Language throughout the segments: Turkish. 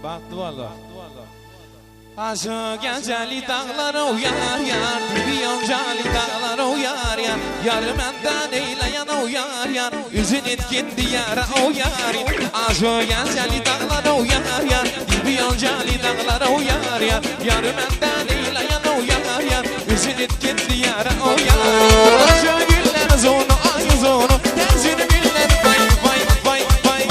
Baktı valla. Aşık geceli dağlara uyar yar, bir yoncali dağlara uyar yar. Yarı menden eyleyen uyar yar, üzün etkin diyara uyar yar. Aşık geceli dağlara uyar yar, bir yoncali dağlara uyar yar. Yarı menden eyleyen uyar yar, üzün etkin diyara uyar yar. Aşık güller zonu ay zonu, tenzini güller vay vay vay vay.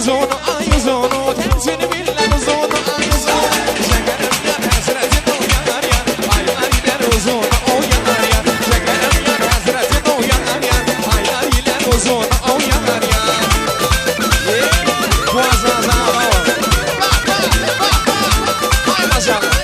Zonu ay zonu, tenzini billen zonu ay zonu. Şekerim yar hasretin uyanar yar, aylar iler uzun uyanar yar. Şekerim yar hasretin uyanar yar, aylar iler uzun uyanar yar. Boğazına zaman ay maşallah.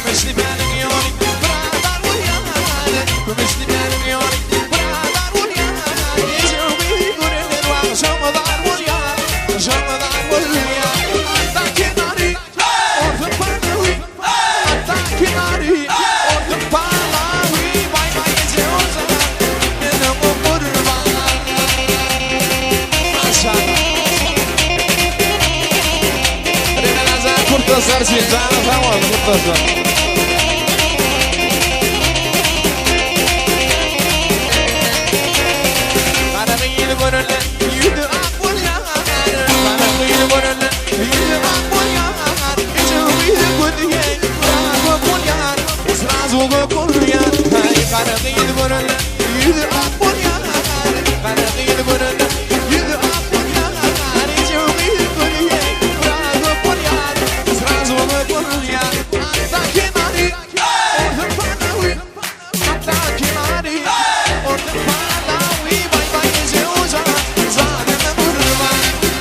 Gümüşlü benim yorim Bradar vur yar Gümüşlü benim yorim Bradar vur yar Gecevi görelim akşamlar vur yar Akşamlar vur yar Hatta kenarı Orta parlavi Hatta kenarı Orta parlavi Vay vay gece o zaman Benim o kurban Aşağı Kurtasar Sultanı tamam kurtasar Karanlığı görünle yüzü akbol yar Karanlığı görünle yüzü akbol yar Gecevi gülüye akbol yar Srazı gül yar Karanlığı görünle yüzü akbol yar Karanlığı görünle yüzü akbol yar Gecevi gülüye akbol yar Srazı gül yar Hatta kenarı Orta parlavi Hatta kenarı Orta parlavi Vay vay gece o zaman Zademe vurma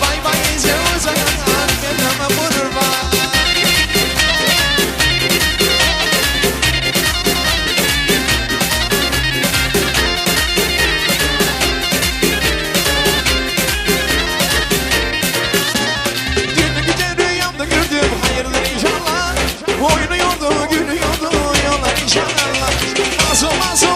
Vay vay gece o zaman Zademe vurma Dün gece rüyamda gördüm hayırlı inşallah Oyunu yordu, günü yordu, yollar inşallah Maso maso